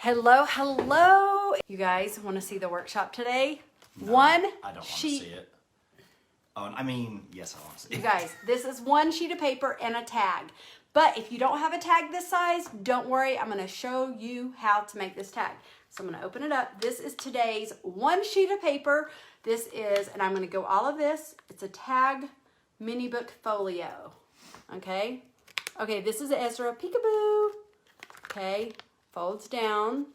Hello, hello. You guys want to see the workshop today? No, One I don't want to see it. Oh, I mean, yes, I want to see it. You guys, this is one sheet of paper and a tag. But if you don't have a tag this size, don't worry. I'm going to show you how to make this tag. So I'm going to open it up. This is today's one sheet of paper. This is, and I'm going to go all of this. It's a tag mini book folio. Okay. Okay, this is Ezra Peekaboo. Okay, folds down.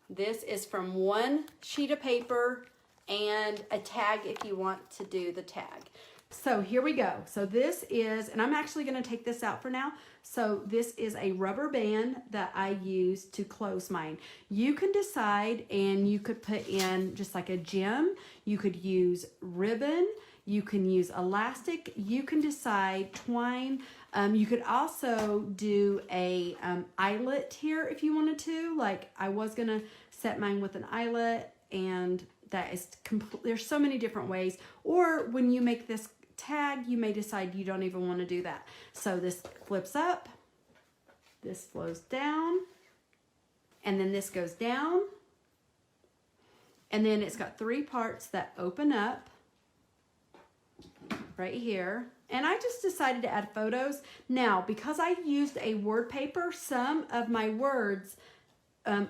This is from one sheet of paper and a tag if you want to do the tag. So here we go. So this is, and I'm actually going to take this out for now. So this is a rubber band that I use to close mine. You can decide, and you could put in just like a gem. You could use ribbon. You can use elastic. You can decide twine. You could also do a eyelet here if you wanted to. Like I was going to set mine with an eyelet, and that is there's so many different ways. Or when you make this tag, you may decide you don't even want to do that. So this flips up, this flows down, and then this goes down. And then it's got three parts that open up right here. And I just decided to add photos. Now, because I used a word paper, some of my words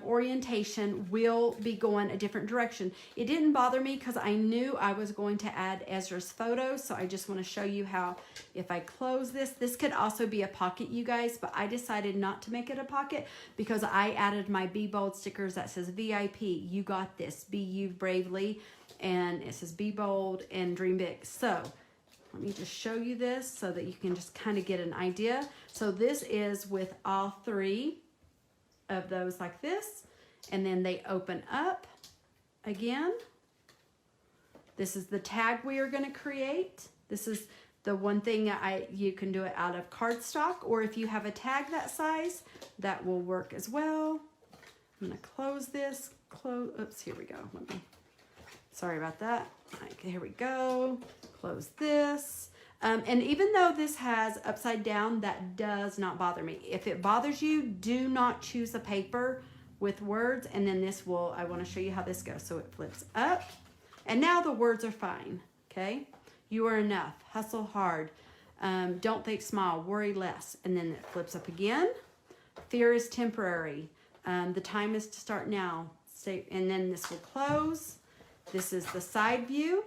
orientation will be going a different direction. It didn't bother me because I knew I was going to add Ezra's photos. So I just want to show you how, if I close this could also be a pocket, you guys, but I decided not to make it a pocket because I added my Be Bold stickers that says VIP, you got this, be you bravely, and it says Be Bold and Dream Big. So let me just show you this so that you can just kind of get an idea. So this is with all three of those like this, and then they open up again. This is the tag we are going to create. This is the one thing you can do it out of cardstock, or if you have a tag that size, that will work as well. I'm going to close this. Oops, here we go. Sorry about that. Okay, here we go. Close this. And even though this has upside down, that does not bother me. If it bothers you, do not choose a paper with words. And then this will, I want to show you how this goes. So it flips up. And now the words are fine. Okay. You are enough. Hustle hard. Don't think small. Worry less. And then it flips up again. Fear is temporary. The time is to start now. And then this will close. This is the side view.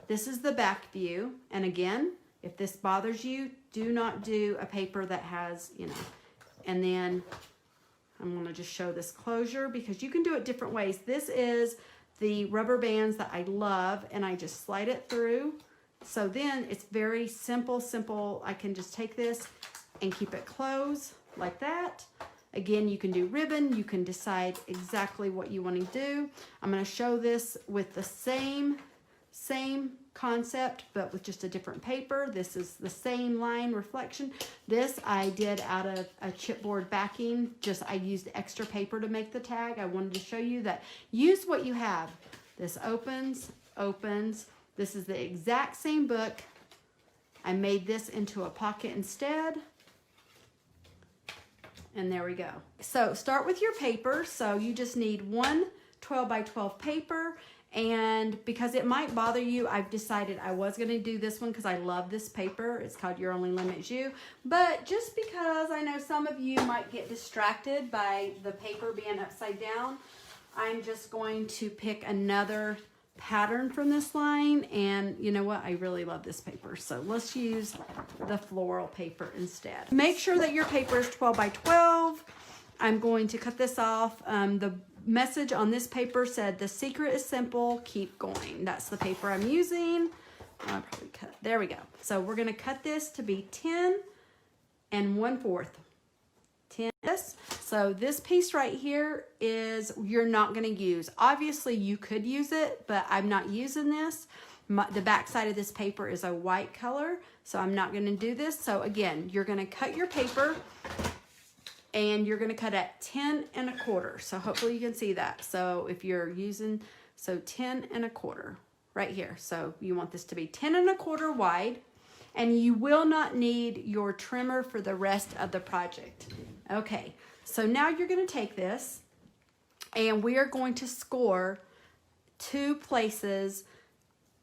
This is the back view. And again, if this bothers you, do not do a paper that has, and then I'm going to just show this closure because you can do it different ways. This is the rubber bands that I love, and I just slide it through. So then it's very simple. I can just take this and keep it closed like that. Again, you can do ribbon. You can decide exactly what you want to do. I'm going to show this with the same concept, but with just a different paper. This is the same line reflection. This I did out of a chipboard backing. I used extra paper to make the tag. I wanted to show you that use what you have. This opens. This is the exact same book. I made this into a pocket instead. And there we go. So start with your paper. So you just need one 12 by 12 paper. And because it might bother you, I've decided I was going to do this one because I love this paper. It's called Your Only Limit Is You. But just because I know some of you might get distracted by the paper being upside down, I'm just going to pick another pattern from this line. And you know what? I really love this paper. So let's use the floral paper instead. Make sure that your paper is 12 by 12. I'm going to cut this off. The message on this paper said, the secret is simple, keep going. That's the paper I'm using. I'll probably cut, there we go. So we're going to cut this to be 10 1/4. 10. So this piece right here is, you're not going to use. Obviously you could use it, but I'm not using this. The back side of this paper is a white color, so I'm not going to do this. So again, you're going to cut your paper, and you're going to cut at 10 1/4. So hopefully you can see that. So if you're using, so 10 1/4 right here. So you want this to be 10 1/4 wide, and you will not need your trimmer for the rest of the project. Okay, So now you're going to take this and we are going to score 2 places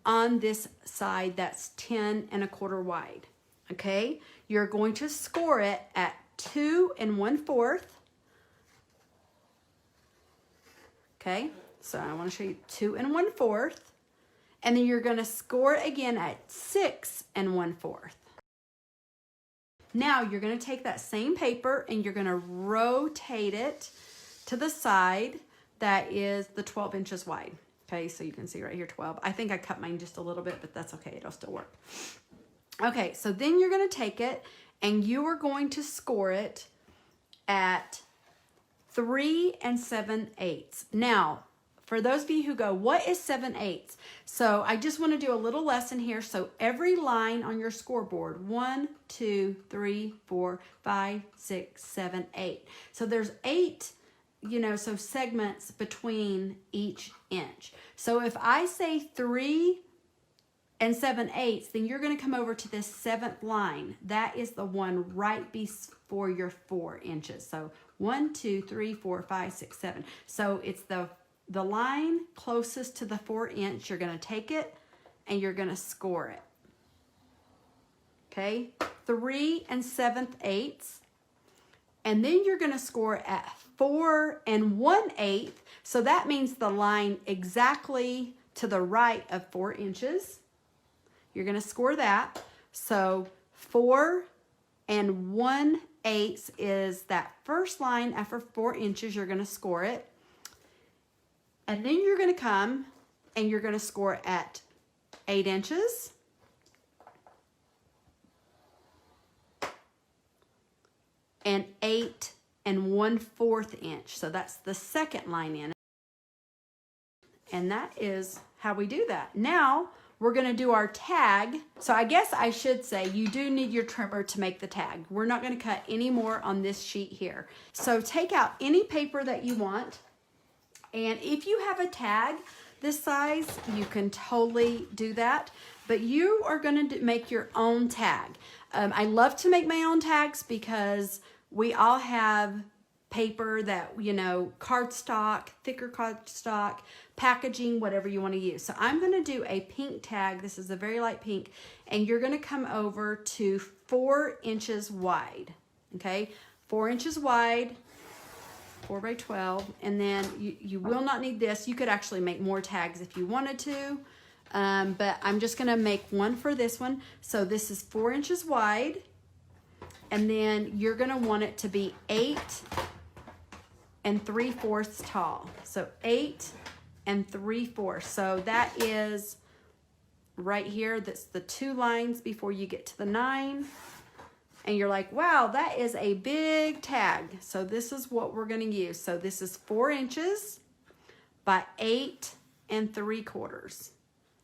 on this side that's 10 1/4 wide. Okay, you're going to score it at 2 1/4. Okay, so I want to show you 2 1/4, and then you're going to score it again at 6 1/4. Now you're going to take that same paper and you're going to rotate it to the side that is the 12 inches wide. Okay, so you can see right here 12. I think I cut mine just a little bit, but that's okay, it'll still work. Okay, so then you're going to take it and you are going to score it at 3 7/8. Now, for those of you who go, what is 7/8? So I just want to do a little lesson here. So every line on your scoreboard, 1, 2, 3, 4, 5, 6, 7, 8. So there's 8, so segments between each inch. So if I say 3 7/8, then you're going to come over to this 7th line. That is the one right before your 4 inches. So 1, 2, 3, 4, 5, 6, 7. So it's the line closest to the 4 inch. You're going to take it and you're going to score it. Okay, 3 7/8. And then you're going to score at 4 1/8. So that means the line exactly to the right of 4 inches. You're going to score that. So 4 1/8 is that first line after 4 inches. You're going to score it. And then you're going to come and you're going to score at 8 inches. And 8 1/4 inch. So that's the second line in it. And that is how we do that. Now we're going to do our tag. So I guess I should say you do need your trimmer to make the tag. We're not going to cut any more on this sheet here. So take out any paper that you want. And if you have a tag this size, you can totally do that. But you are going to make your own tag. I love to make my own tags because we all have paper that, cardstock, thicker cardstock, packaging, whatever you want to use. So I'm going to do a pink tag. This is a very light pink. And you're going to come over to 4 inches wide. Okay, 4 inches wide. 4 by 12, and then you will not need this. You could actually make more tags if you wanted to, but I'm just going to make one for this one. So this is 4 inches wide, and then you're going to want it to be 8 3/4 tall. So 8 3/4. So that is right here. That's the 2 lines before you get to the 9. And you're like, wow, that is a big tag. So this is what we're going to use. So this is 4 inches by 8 3/4.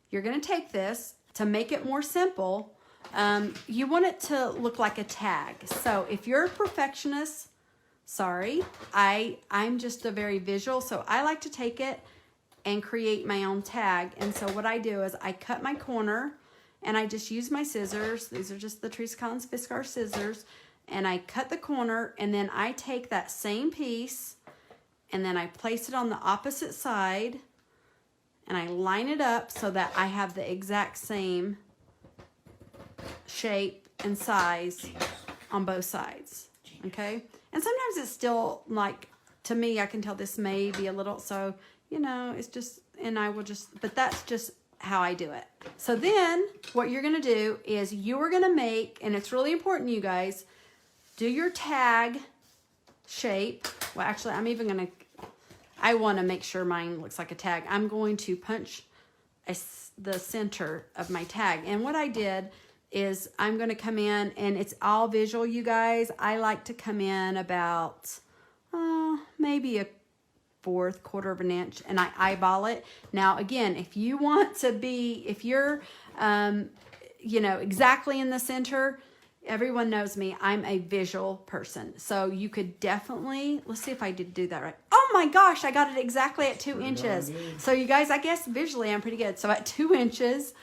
You're going to take this to make it more simple. You want it to look like a tag. So if you're a perfectionist, sorry, I'm just a very visual. So I like to take it and create my own tag. And so what I do is I cut my corner. And I just use my scissors. These are just the Teresa Fiskar scissors. And I cut the corner, and then I take that same piece, and then I place it on the opposite side, and I line it up so that I have the exact same shape and size on both sides. Okay? And sometimes it's still like, to me, I can tell this may be a little, so, it's just, and I will just, but that's just how I do it. So then what you're going to do is you are going to make, and it's really important, you guys, do your tag shape. Well, actually, I want to make sure mine looks like a tag. I'm going to punch the center of my tag. And what I did is I'm going to come in, and it's all visual, you guys. I like to come in about maybe a 1/4 of an inch, and I eyeball it. Now, again, if you want to be, if you're, exactly in the center, everyone knows me. I'm a visual person. So you could definitely, let's see if I did do that right. Oh my gosh, I got it exactly at 2 inches. So you guys, I guess visually I'm pretty good. So at 2 inches,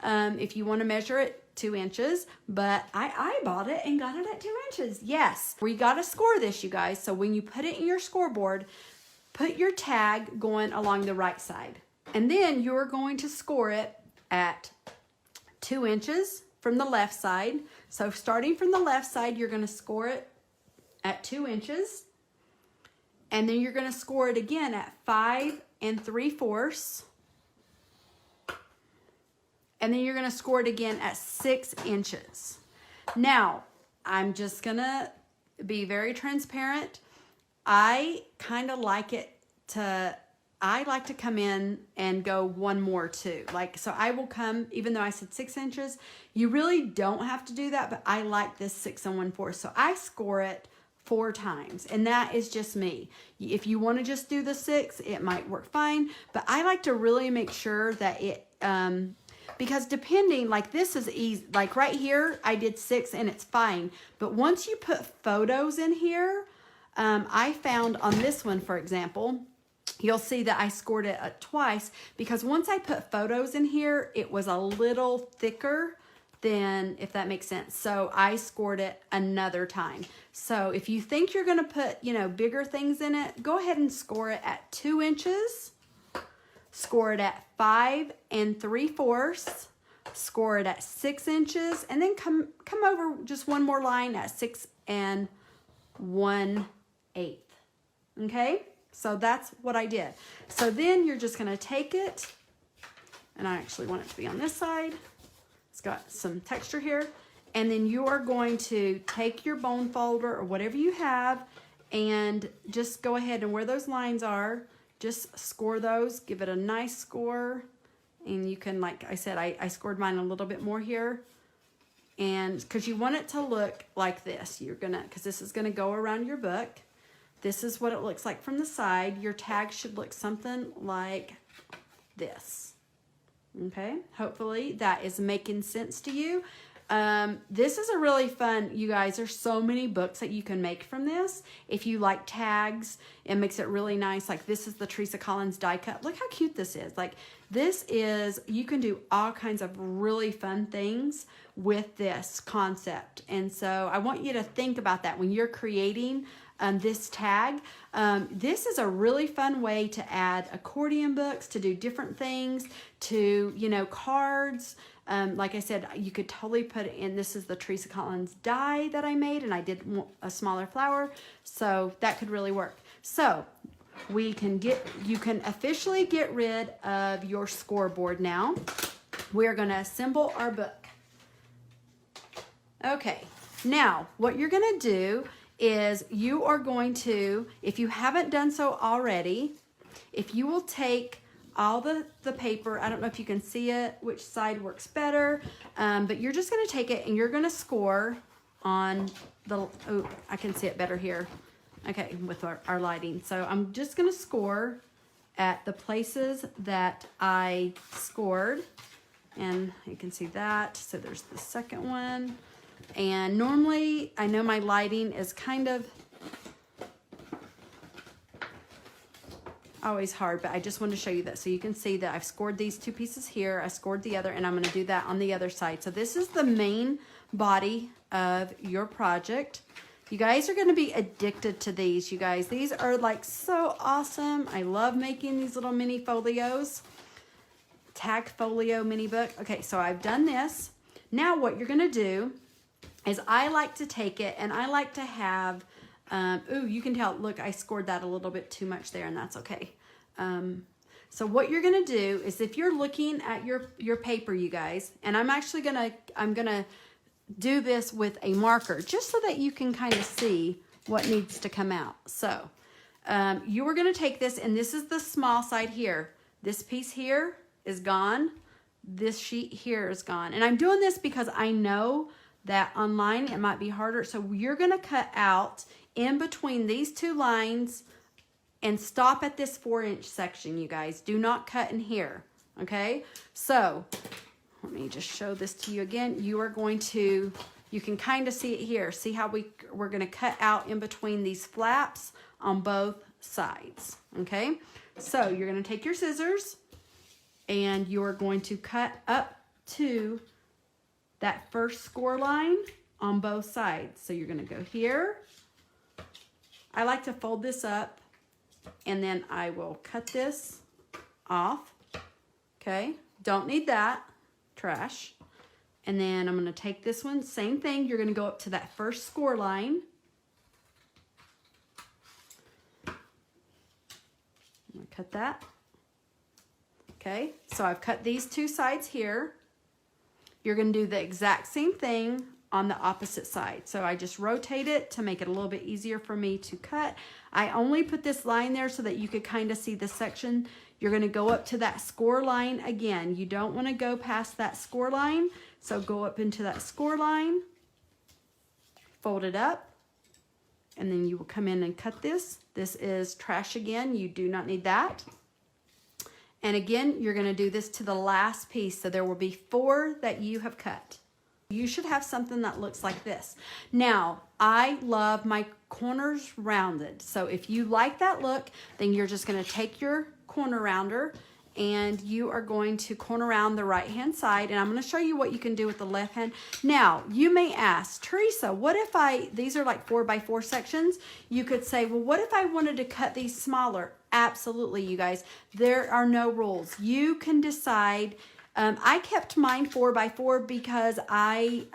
if you want to measure it, 2 inches, but I eyeballed it and got it at 2 inches. Yes, we got to score this, you guys. So when you put it in your scoreboard, put your tag going along the right side. And then you're going to score it at 2 inches from the left side. So starting from the left side, you're going to score it at 2 inches. And then you're going to score it again at 5 3/4. And then you're going to score it again at 6 inches. Now, I'm just going to be very transparent. I kind of like it to, I like to come in and go one more too. Like, so I will come, even though I said 6 inches, you really don't have to do that, but I like this 6 1/4. So I score it 4 times, and that is just me. If you want to just do the 6, it might work fine, but I like to really make sure that it, because depending, like this is easy, like right here, I did 6 and it's fine. But once you put photos in here, I found on this one, for example, you'll see that I scored it twice because once I put photos in here, it was a little thicker than, if that makes sense. So I scored it another time. So if you think you're gonna put, you know, bigger things in it, go ahead and score it at 2 inches. Score it at 5 3/4, score it at 6 inches, and then come over just one more line at 6 1/8. Okay, so that's what I did. So then you're just gonna take it, and I actually want it to be on this side. It's got some texture here, and then you are going to take your bone folder or whatever you have, and just go ahead and where those lines are, just score those, give it a nice score. And you can, like I said, I scored mine a little bit more here. And because you want it to look like this, you're gonna, because this is gonna go around your book. This is what it looks like from the side. Your tag should look something like this. Okay, hopefully that is making sense to you. This is a really fun, you guys, there's so many books that you can make from this. If you like tags, it makes it really nice. Like this is the Teresa Collins die cut. Look how cute this is. Like this is, you can do all kinds of really fun things with this concept. And so I want you to think about that when you're creating this tag. This is a really fun way to add accordion books, to do different things, to, you know, cards. Like I said, you could totally put it in. This is the Teresa Collins die that I made, and I did a smaller flower, so that could really work. So you can officially get rid of your scoreboard now. We're going to assemble our book. Okay, now what you're going to do is you are going to, if you haven't done so already, if you will take all the paper, I don't know if you can see it, which side works better, but you're just going to take it and you're going to score on the, oh, I can see it better here. Okay, with our lighting. So I'm just going to score at the places that I scored, and you can see that. So there's the second one. And normally, I know my lighting is kind of always hard, but I just wanted to show you that so you can see that I've scored these 2 pieces here. I scored the other, and I'm going to do that on the other side. So this is the main body of your project. You guys are going to be addicted to these, you guys. These are like so awesome. I love making these little mini folios. Tag folio mini book. Okay, so I've done this. Now what you're going to do is I like to take it and I like to have, ooh, you can tell, look, I scored that a little bit too much there, and that's okay. So what you're going to do is if you're looking at your paper, you guys, and I'm actually I'm going to do this with a marker just so that you can kind of see what needs to come out. So you are going to take this, and this is the small side here. This piece here is gone. This sheet here is gone. And I'm doing this because I know that online it might be harder. So you're going to cut out in between these 2 lines and stop at this 4-inch section, you guys. Do not cut in here, okay? So let me just show this to you again. You are going to, you can kind of see it here. See how we're going to cut out in between these flaps on both sides, okay? So you're going to take your scissors and you're going to cut up to that first score line on both sides. So you're gonna go here. I like to fold this up, and then I will cut this off, okay? Don't need that, trash. And then I'm gonna take this one, same thing, you're gonna go up to that first score line. I'm gonna cut that. Okay, so I've cut these two sides here. You're gonna do the exact same thing on the opposite side. So I just rotate it to make it a little bit easier for me to cut. I only put this line there so that you could kind of see the section. You're gonna go up to that score line again. You don't wanna go past that score line, so go up into that score line, fold it up, and then you will come in and cut this. This is trash again, you do not need that. And again, you're gonna do this to the last piece, so there will be 4 that you have cut. You should have something that looks like this. Now, I love my corners rounded. So if you like that look, then you're just gonna take your corner rounder and you are going to corner round the right-hand side, and I'm gonna show you what you can do with the left hand. Now, you may ask, Teresa, what if these are like 4x4 sections. You could say, well, what if I wanted to cut these smaller? Absolutely, you guys. There are no rules. You can decide. I kept mine 4x4 because I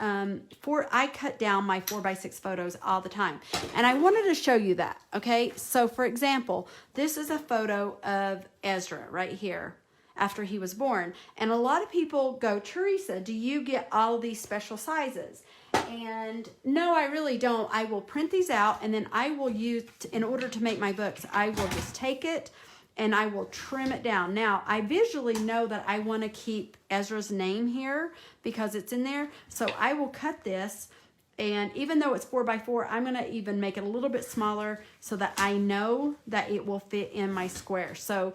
cut down my 4x6 photos all the time. And I wanted to show you that, okay? So for example, this is a photo of Ezra right here after he was born. And a lot of people go, Teresa, do you get all of these special sizes? And no, I really don't. I will print these out, and then I will use, in order to make my books, I will just take it and I will trim it down. Now, I visually know that I want to keep Ezra's name here because it's in there. So I will cut this, and even though it's 4x4, I'm gonna even make it a little bit smaller so that I know that it will fit in my square. So,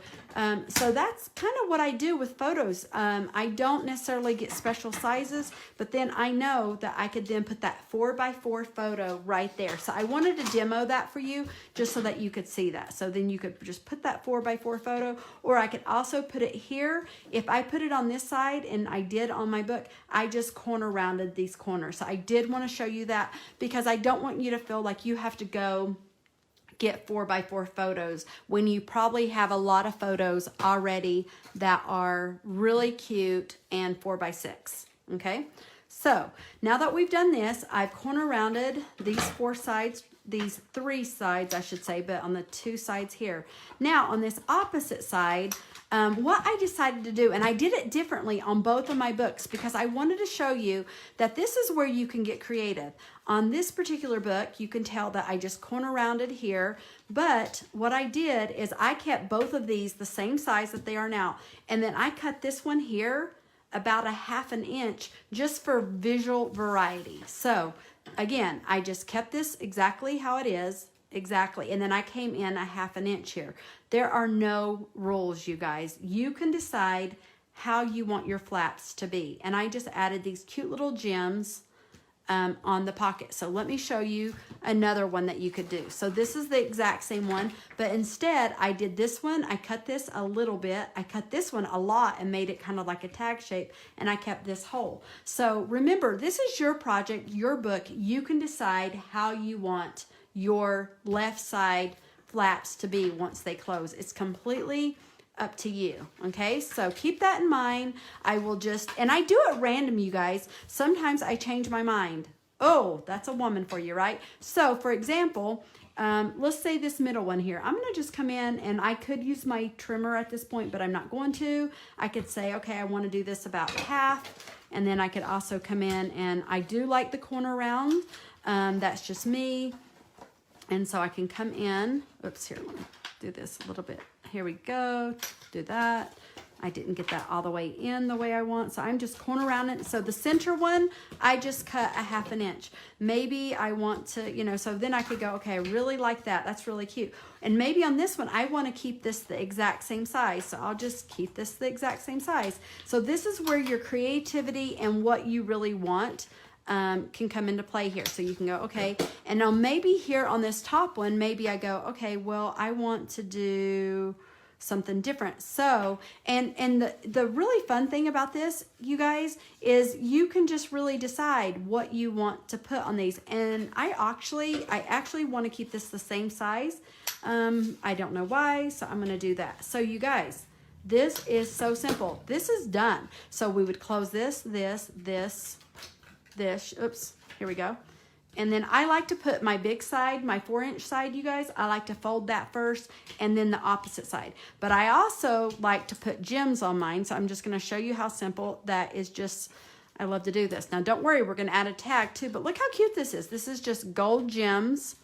so that's kind of what I do with photos. I don't necessarily get special sizes, but then I know that I could then put that 4x4 photo right there. So I wanted to demo that for you just so that you could see that. So then you could just put that 4x4 photo, or I could also put it here. If I put it on this side, and I did on my book, I just corner rounded these corners. So I did want to show you that because I don't want you to feel like you have to go get 4x4 photos when you probably have a lot of photos already that are really cute and 4x6. Okay, so now that we've done this, I've corner rounded these 4 sides, these 3 sides I should say, but on the 2 sides here. Now on this opposite side, what I decided to do, and I did it differently on both of my books because I wanted to show you that this is where you can get creative. On this particular book, you can tell that I just corner rounded here, but what I did is I kept both of these the same size that they are now, and then I cut this one here about 1/2 inch just for visual variety. So again, I just kept this exactly how it is. Exactly. And then I came in 1/2 inch here. There are no rules, you guys. You can decide how you want your flaps to be. And I just added these cute little gems on the pocket. So let me show you another one that you could do. So this is the exact same one, but instead I did this one. I cut this a little bit. I cut this one a lot and made it kind of like a tag shape, and I kept this whole. So remember, this is your project, your book. You can decide how you want your left side flaps to be once they close. It's completely up to you, okay? So keep that in mind. I will just, and I do it random, you guys. Sometimes I change my mind. Oh, that's a woman for you, right? So for example, let's say this middle one here. I'm gonna just come in, and I could use my trimmer at this point, but I'm not going to. I could say, okay, I wanna do this about 1/2, and then I could also come in, and I do like the corner round. That's just me. And so I can come in, oops, here, let me do this a little bit. Here we go, do that. I didn't get that all the way in the way I want, so I'm just corner rounding it. So the center one, I just cut 1/2 inch. Maybe I want to, you know, so then I could go, okay, I really like that. That's really cute. And maybe on this one, I want to keep this the exact same size. So I'll just keep this the exact same size. So this is where your creativity and what you really want can come into play here. So you can go, okay, and now maybe here on this top one, maybe I go, okay, well, I want to do something different. So, and the really fun thing about this, you guys, is you can just really decide what you want to put on these. And I actually want to keep this the same size. I don't know why, so I'm going to do that. So you guys, this is so simple. This is done. So we would close this, oops, here we go. And then I like to put my big side, my 4-inch side, you guys, I like to fold that first and then the opposite side. But I also like to put gems on mine. So I'm just going to show you how simple that is. Just, I love to do this. Now don't worry, we're going to add a tag too, but look how cute this is. This is just gold gems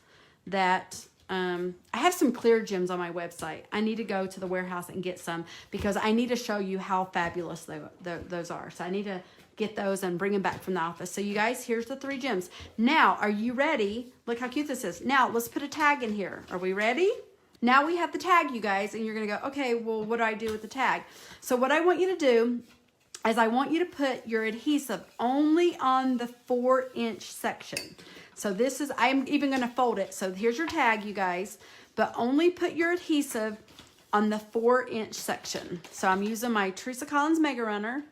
that, I have some clear gems on my website. I need to go to the warehouse and get some because I need to show you how fabulous those are. So I need to get those and bring them back from the office. So you guys, here's the 3 gems. Now, are you ready? Look how cute this is. Now, let's put a tag in here. Are we ready? Now we have the tag, you guys, and you're going to go, okay, well, what do I do with the tag? So what I want you to do is I want you to put your adhesive only on the 4-inch section. So this is, I'm even going to fold it. So here's your tag, you guys, but only put your adhesive on the 4-inch section. So I'm using my Teresa Mega Runner.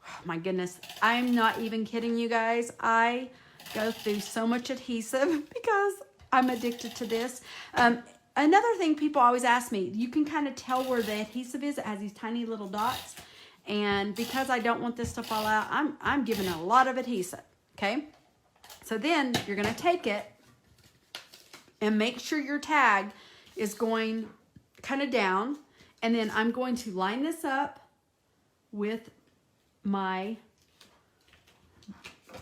Oh my goodness, I'm not even kidding you guys. I go through so much adhesive because I'm addicted to this. Another thing people always ask me, you can kind of tell where the adhesive is. It has these tiny little dots. And because I don't want this to fall out, I'm giving a lot of adhesive, okay? So then you're going to take it and make sure your tag is going kind of down. And then I'm going to line this up with my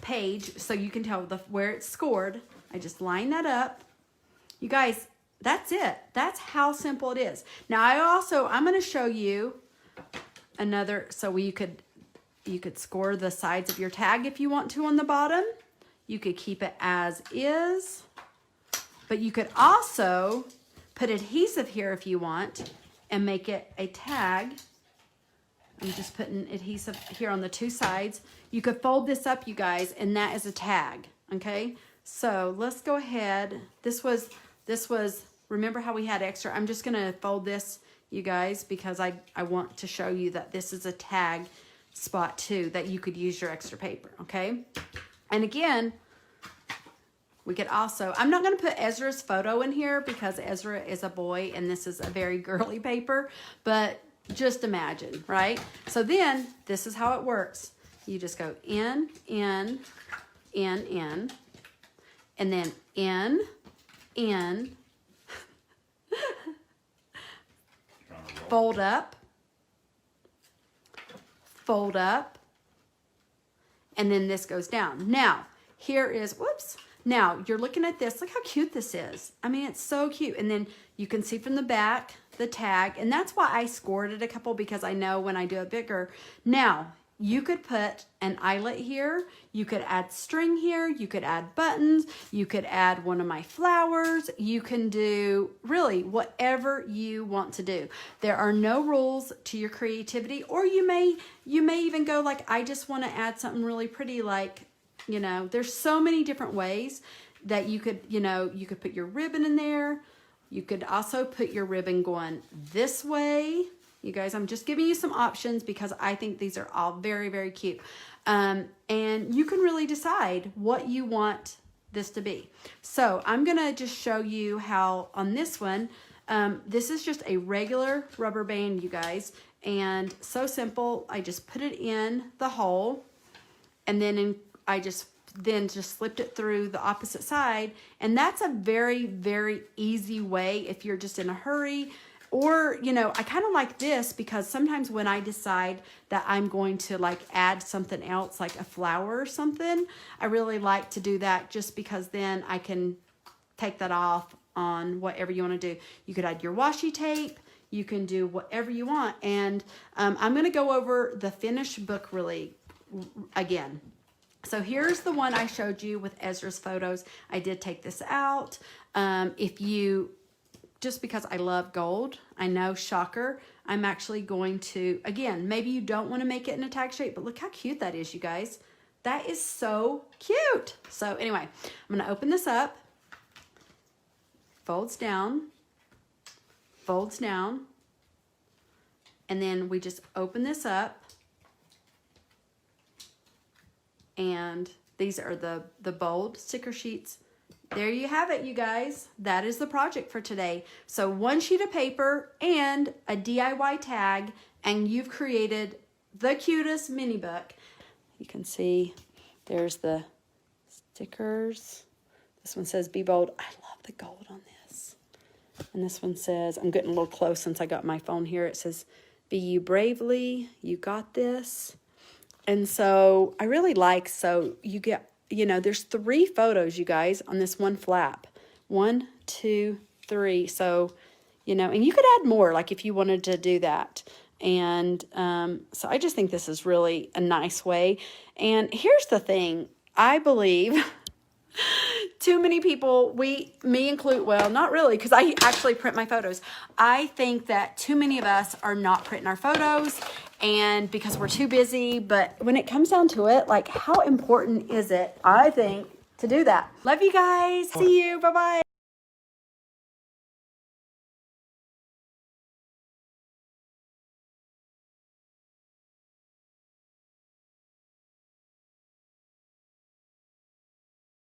page so you can tell where it's scored. I just line that up. You guys, that's it. That's how simple it is. Now I'm going to show you another, so you could score the sides of your tag if you want to on the bottom. You could keep it as is, but you could also put adhesive here if you want and make it a tag. I'm just putting adhesive here on the 2 sides. You could fold this up, you guys, and that is a tag, okay? So let's go ahead. This was, remember how we had extra? I'm just gonna fold this, you guys, because I want to show you that this is a tag spot too, that you could use your extra paper, okay? And again, we could also, I'm not gonna put Ezra's photo in here because Ezra is a boy and this is a very girly paper, but just imagine, right? So then this is how it works. You just go in, and then in, fold up, and then this goes down. Now, here is, whoops. Now, you're looking at this. Look how cute this is. I mean, it's so cute. And then you can see from the back the tag. And that's why I scored it a couple, because I know when I do it bigger. Now, you could put an eyelet here. You could add string here. You could add buttons. You could add one of my flowers. You can do really whatever you want to do. There are no rules to your creativity. Or you may even go like, I just want to add something really pretty, like, you know, there's so many different ways that you could, you know, you could put your ribbon in there. You could also put your ribbon going this way. You guys, I'm just giving you some options because I think these are all very, very cute. And you can really decide what you want this to be. So I'm going to just show you how on this one, this is just a regular rubber band, you guys. And so simple. I just put it in the hole and then I just slipped it through the opposite side. And that's a very, very easy way if you're just in a hurry. Or, you know, I kind of like this because sometimes when I decide that I'm going to like add something else, like a flower or something, I really like to do that just because then I can take that off on whatever you want to do. You could add your washi tape. You can do whatever you want. And I'm going to go over the finished book really again. So here's the one I showed you with Ezra's photos. I did take this out. Just because I love gold, I know, shocker, I'm actually going to, again, maybe you don't want to make it in a tag shape, but look how cute that is, you guys. That is so cute. So anyway, I'm going to open this up. Folds down. And then we just open this up. And these are the bold sticker sheets. There you have it, you guys. That is the project for today. So 1 sheet of paper and a DIY tag, and you've created the cutest mini book. You can see there's the stickers. This one says be bold. I love the gold on this. And this one says, I'm getting a little close since I got my phone here. It says, be you bravely, you got this. And so I really like, so you get, you know, there's 3 photos, you guys, on this one flap. 1, 2, 3. So, you know, and you could add more, like if you wanted to do that. And so I just think this is really a nice way. And here's the thing. I believe too many people, me include, well, not really, because I actually print my photos. I think that too many of us are not printing our photos, and because we're too busy. But when it comes down to it, like, how important is it, I think, to do that? Love you guys. See you. Bye-bye.